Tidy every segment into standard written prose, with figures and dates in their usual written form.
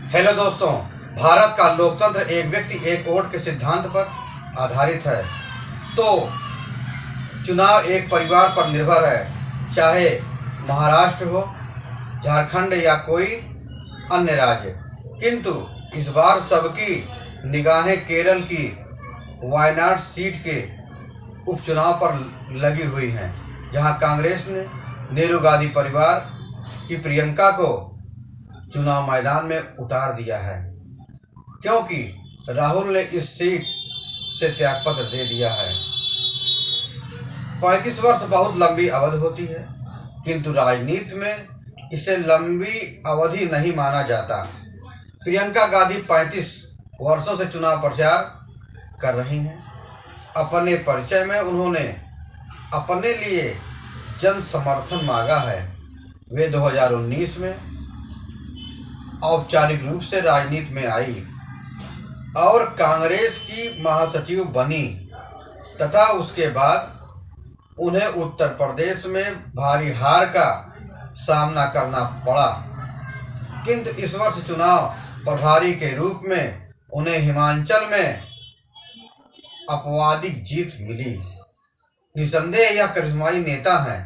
Hello दोस्तों, भारत का लोकतंत्र एक व्यक्ति एक वोट के सिद्धांत पर आधारित है। तो चुनाव एक परिवार पर निर्भर है, चाहे महाराष्ट्र हो, झारखंड या कोई अन्य राज्य। किंतु इस बार सबकी निगाहें केरल की वायनाड सीट के उपचुनाव पर लगी हुई हैं, जहां कांग्रेस ने नेहरू गांधी परिवार की प्रियंका को चुनाव मैदान में उतार दिया है, क्योंकि राहुल ने इस सीट से त्यागपत्र दे दिया है। 35 वर्ष बहुत लंबी अवधि होती है, किंतु राजनीति में इसे लंबी अवधि नहीं माना जाता। प्रियंका गांधी 35 वर्षों से चुनाव प्रचार कर रही हैं। अपने परिचय में उन्होंने अपने लिए जन समर्थन मांगा है। वे 2019 में औपचारिक रूप से राजनीति में आई और कांग्रेस की महासचिव बनी तथा उसके बाद उन्हें उत्तर प्रदेश में भारी हार का सामना करना पड़ा। किंतु इस वर्ष चुनाव प्रभारी के रूप में उन्हें हिमाचल में अपवादिक जीत मिली। निसंदेह यह करिश्माई नेता हैं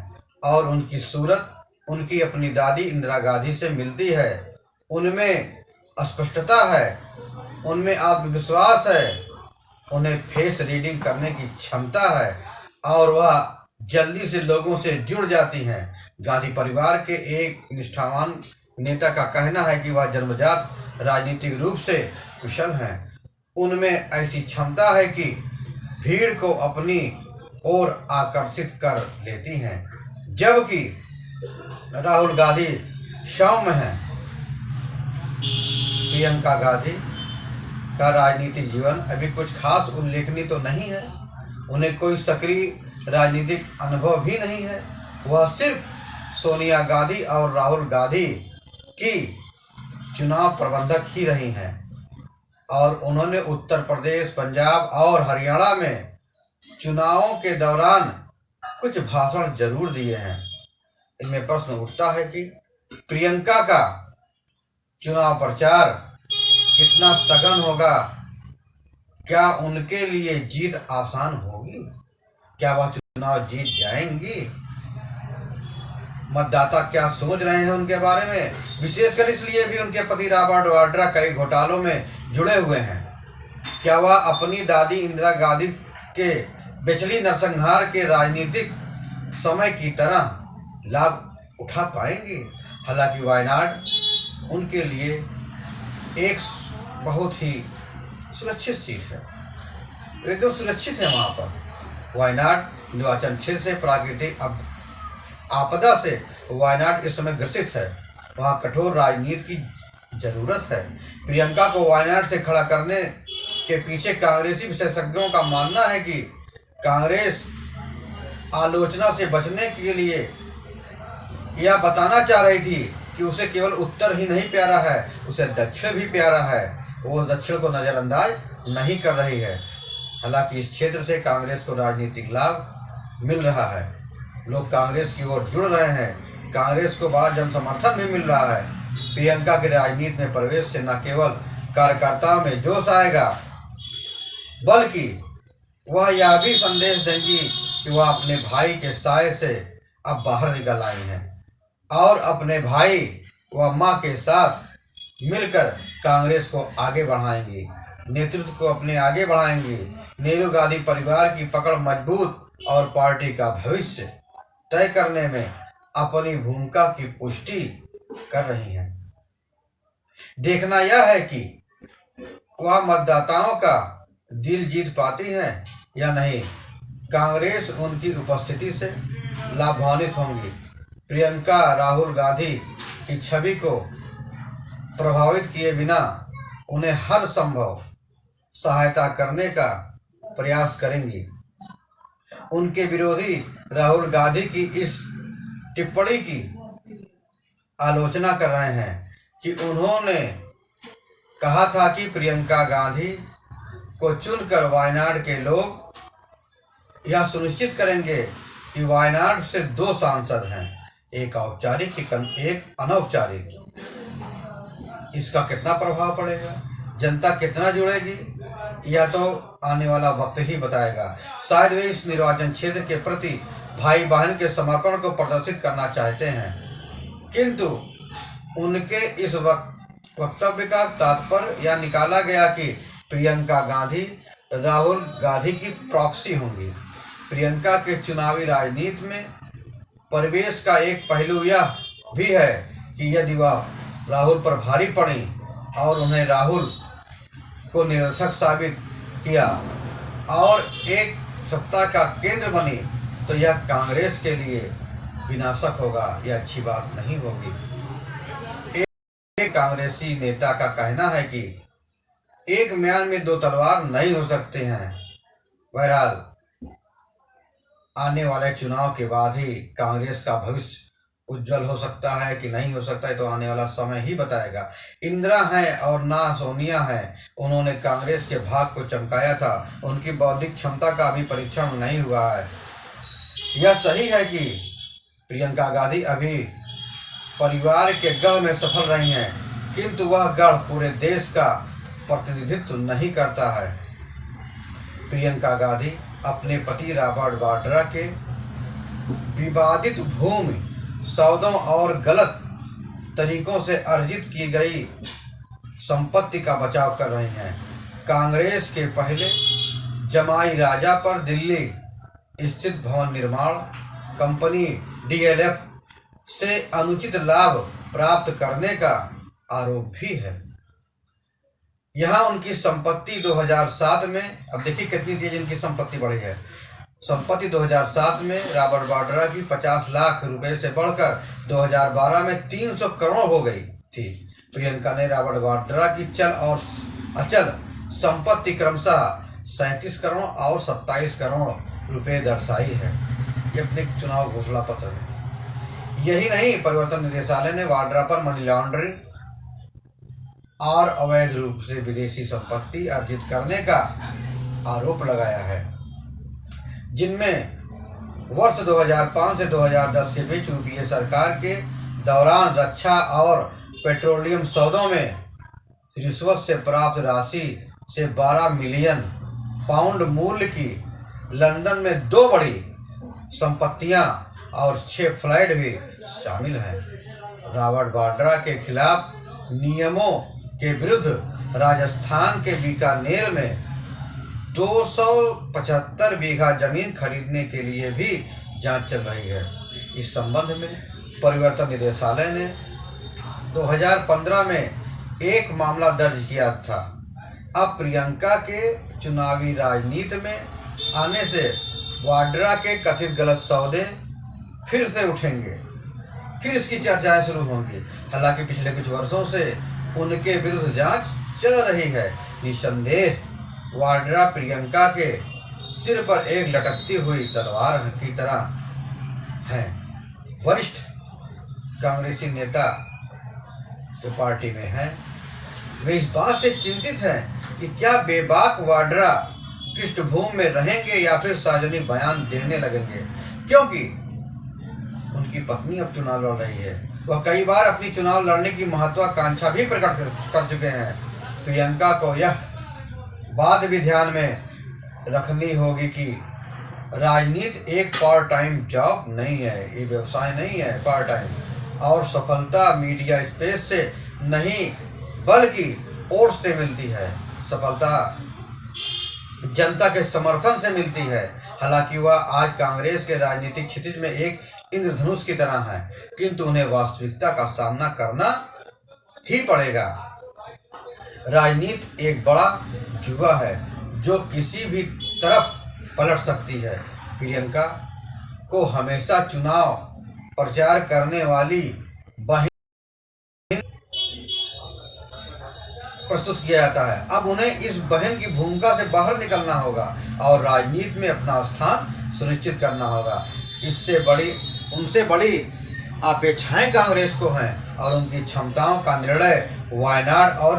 और उनकी सूरत उनकी अपनी दादी इंदिरा गांधी से मिलती है। उनमें स्पष्टता है, उनमें आत्मविश्वास है, उन्हें फेस रीडिंग करने की क्षमता है और वह जल्दी से लोगों से जुड़ जाती हैं। गांधी परिवार के एक निष्ठावान नेता का कहना है कि वह जन्मजात राजनीतिक रूप से कुशल हैं। उनमें ऐसी क्षमता है कि भीड़ को अपनी ओर आकर्षित कर लेती हैं, जबकि राहुल गांधी सौम्य हैं। प्रियंका गांधी का राजनीतिक जीवन अभी कुछ खास उल्लेखनीय तो नहीं है। उन्हें कोई सक्रिय राजनीतिक अनुभव भी नहीं है। वह सिर्फ सोनिया गांधी और राहुल गांधी की चुनाव प्रबंधक ही रही हैं और उन्होंने उत्तर प्रदेश, पंजाब और हरियाणा में चुनावों के दौरान कुछ भाषण जरूर दिए हैं। इनमें प्रश्न उठता है कि प्रियंका का चुनाव प्रचार कितना सघन होगा? क्या उनके लिए जीत आसान होगी? क्या वह चुनाव जीत जाएंगी? मतदाता क्या सोच रहे हैं उनके बारे में? विशेषकर इसलिए भी उनके पति रॉबर्ट वाड्रा कई घोटालों में जुड़े हुए हैं। क्या वह अपनी दादी इंदिरा गांधी के बिचली नरसंहार के राजनीतिक समय की तरह लाभ उठा पाएंगे? हालांकि वायनाड उनके लिए एक बहुत ही सुरक्षित सीट है, एकदम सुरक्षित है। वहाँ पर वायनाड निर्वाचन क्षेत्र से प्राकृतिक आपदा से वायनाड इस समय ग्रसित है। वहाँ कठोर राजनीति की जरूरत है। प्रियंका को वायनाड से खड़ा करने के पीछे कांग्रेसी विशेषज्ञों का मानना है कि कांग्रेस आलोचना से बचने के लिए यह बताना चाह रही थी कि उसे केवल उत्तर ही नहीं प्यारा है, उसे दक्षिण भी प्यारा है। वो दक्षिण को नज़रअंदाज नहीं कर रही है। हालांकि इस क्षेत्र से कांग्रेस को राजनीतिक लाभ मिल रहा है। लोग कांग्रेस की ओर जुड़ रहे हैं। कांग्रेस को बड़ा जन समर्थन भी मिल रहा है। प्रियंका के राजनीति में प्रवेश से न केवल कार्यकर्ताओं में जोश आएगा, बल्कि वह यह भी संदेश देंगी कि वह अपने भाई के साये से अब बाहर निकल आई हैं और अपने भाई व मां के साथ मिलकर कांग्रेस को आगे बढ़ाएंगी, नेतृत्व को अपने आगे बढ़ाएंगी। नेहरू गांधी परिवार की पकड़ मजबूत और पार्टी का भविष्य तय करने में अपनी भूमिका की पुष्टि कर रही हैं। देखना यह है कि वह मतदाताओं का दिल जीत पाती हैं या नहीं। कांग्रेस उनकी उपस्थिति से लाभान्वित होंगी। प्रियंका राहुल गांधी की छवि को प्रभावित किए बिना उन्हें हर संभव सहायता करने का प्रयास करेंगी। उनके विरोधी राहुल गांधी की इस टिप्पणी की आलोचना कर रहे हैं कि उन्होंने कहा था कि प्रियंका गांधी को चुनकर वायनाड के लोग यह सुनिश्चित करेंगे कि वायनाड से 2 सांसद हैं, एक औपचारिक एक अनौपचारिक। इसका कितना प्रभाव पड़ेगा, जनता कितना जुड़ेगी, यह तो आने वाला वक्त ही बताएगा। शायद वे इस निर्वाचन क्षेत्र के प्रति भाई बहन के समर्पण को प्रदर्शित करना चाहते हैं, किंतु उनके इस वक्तव्य का तात्पर्य यह निकाला गया कि प्रियंका गांधी राहुल गांधी की प्रॉक्सी होंगी। प्रियंका के चुनावी राजनीति में परिवेश का एक पहलू यह भी है कि यदि वह राहुल पर भारी पड़ी और उन्हें राहुल को निरर्थक साबित किया और एक सत्ता का केंद्र बनी, तो यह कांग्रेस के लिए विनाशक होगा, यह अच्छी बात नहीं होगी। एक कांग्रेसी नेता का कहना है कि एक म्यान में दो तलवार नहीं हो सकते हैं। बहरहाल आने वाले चुनाव के बाद ही कांग्रेस का भविष्य उज्जवल हो सकता है कि नहीं हो सकता है, तो आने वाला समय ही बताएगा। इंदिरा हैं और ना सोनिया हैं, उन्होंने कांग्रेस के भाग को चमकाया था, उनकी बौद्धिक क्षमता का भी परीक्षण नहीं हुआ है। यह सही है कि प्रियंका गांधी अभी परिवार के गढ़ में सफल रही हैं, किंतु वह गढ़ पूरे देश का प्रतिनिधित्व नहीं करता है। प्रियंका गांधी अपने पति रॉबर्ट वाड्रा के विवादित भूमि सौदों और गलत तरीकों से अर्जित की गई संपत्ति का बचाव कर रही हैं। कांग्रेस के पहले जमाई राजा पर दिल्ली स्थित भवन निर्माण कंपनी DLF से अनुचित लाभ प्राप्त करने का आरोप भी है। यहाँ उनकी संपत्ति 2007 में, अब देखिए कितनी तेज इनकी संपत्ति बढ़ी है। संपत्ति 2007 में रॉबर्ट वाड्रा की 50 लाख रुपए से बढ़कर 2012 में 300 करोड़ हो गई थी। प्रियंका ने रॉबर्ट वाड्रा की चल और अचल संपत्ति क्रमशः 37 करोड़ और 27 करोड़ रुपए दर्शाई है, ये अपने चुनाव घोषणा पत्र में। यही नहीं, परिवर्तन निदेशालय ने वाड्रा पर मनी लॉन्ड्रिंग और अवैध रूप से विदेशी संपत्ति अर्जित करने का आरोप लगाया है, जिनमें वर्ष 2005 से 2010 के बीच यूपीए सरकार के दौरान रक्षा और पेट्रोलियम सौदों में रिश्वत से प्राप्त राशि से 12 मिलियन पाउंड मूल्य की लंदन में 2 बड़ी संपत्तियां और 6 फ्लाइट भी शामिल हैं। रॉबर्ट वाड्रा के खिलाफ नियमों के विरुद्ध राजस्थान के बीकानेर में 275 बीघा जमीन खरीदने के लिए भी जांच चल रही है। इस संबंध में परिवर्तन निदेशालय ने 2015 में एक मामला दर्ज किया था। अब प्रियंका के चुनावी राजनीति में आने से वाड्रा के कथित गलत सौदे फिर से उठेंगे, फिर इसकी चर्चाएं शुरू होंगी। हालांकि पिछले कुछ वर्षों से उनके विरुद्ध जांच चल रही है। निसंदेह वाड्रा प्रियंका के सिर पर एक लटकती हुई तलवार की तरह हैं। वरिष्ठ कांग्रेसी नेता जो पार्टी में हैं, वे इस बात से चिंतित हैं कि क्या बेबाक वाड्रा पृष्ठभूमि में रहेंगे या फिर सार्वजनिक बयान देने लगेंगे, क्योंकि उनकी पत्नी अब चुनाव लड़ रही है। वह कई बार अपनी चुनाव लड़ने की महत्वाकांक्षा भी प्रकट कर चुके हैं। प्रियंका को यह बात भी ध्यान में रखनी होगी कि राजनीति एक पार्ट टाइम जॉब नहीं है, ये व्यवसाय नहीं है पार्ट टाइम, और सफलता मीडिया स्पेस से नहीं बल्कि वोट से मिलती है। सफलता जनता के समर्थन से मिलती है। हालांकि वह आज कांग्रेस के राजनीतिक क्षितिज में एक इंद्रधनुष की तरह है, किंतु उन्हें वास्तविकता का सामना करना ही पड़ेगा। राजनीति एक बड़ा जुआ है जो किसी भी तरफ पलट सकती है। प्रियंका को हमेशा चुनाव प्रचार करने वाली बहन प्रस्तुत किया जाता है। अब उन्हें इस बहन की भूमिका से बाहर निकलना होगा और राजनीति में अपना स्थान सुनिश्चित करना होगा। उनसे बड़ी अपेक्षाएं कांग्रेस को हैं और उनकी क्षमताओं का निर्णय वायनाड और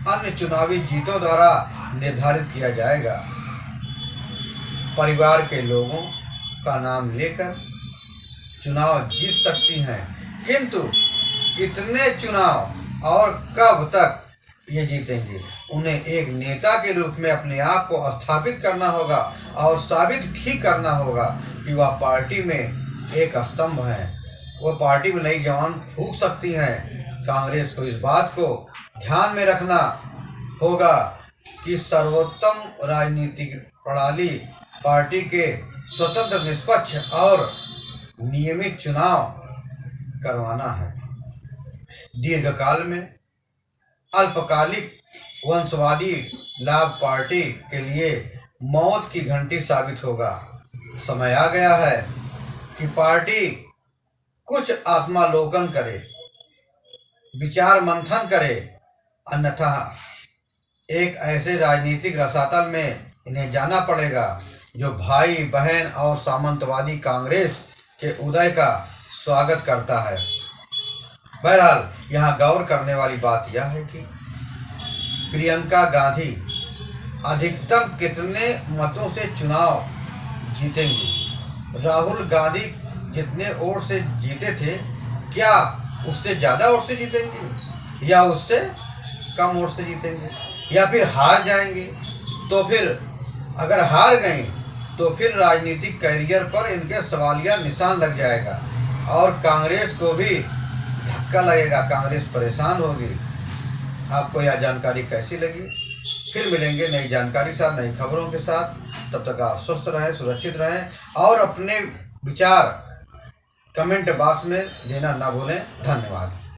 अन्य चुनावी जीतों द्वारा निर्धारित किया जाएगा। परिवार के लोगों का नाम लेकर चुनाव जीत सकती हैं, किंतु कितने चुनाव और कब तक ये जीतेंगे। उन्हें एक नेता के रूप में अपने आप को स्थापित करना होगा और साबित ही करना होगा कि वह पार्टी में एक स्तंभ है। वो पार्टी में नई जान फूंक सकती हैं। कांग्रेस को इस बात को ध्यान में रखना होगा कि सर्वोत्तम राजनीतिक प्रणाली पार्टी के स्वतंत्र, निष्पक्ष और नियमित चुनाव करवाना है। दीर्घकाल में अल्पकालिक वंशवादी लाभ पार्टी के लिए मौत की घंटी साबित होगा। समय आ गया है कि पार्टी कुछ आत्मालोकन करे, विचार मंथन करे, अन्यथा एक ऐसे राजनीतिक रसातल में इन्हें जाना पड़ेगा जो भाई बहन और सामंतवादी कांग्रेस के उदय का स्वागत करता है। बहरहाल यहाँ गौर करने वाली बात यह है कि प्रियंका गांधी अधिकतम कितने मतों से चुनाव जीतेंगी। राहुल गांधी जितने वोट से जीते थे, क्या उससे ज़्यादा वोट से जीतेंगे या उससे कम वोट से जीतेंगे, या फिर हार जाएंगे। तो फिर अगर हार गई तो फिर राजनीतिक कैरियर पर इनके सवालिया निशान लग जाएगा और कांग्रेस को भी धक्का लगेगा, कांग्रेस परेशान होगी। आपको यह जानकारी कैसी लगी? फिर मिलेंगे नई जानकारी के साथ, नई खबरों के साथ। तब तक आप स्वस्थ रहें, सुरक्षित रहें और अपने विचार कमेंट बॉक्स में देना ना भूलें। धन्यवाद।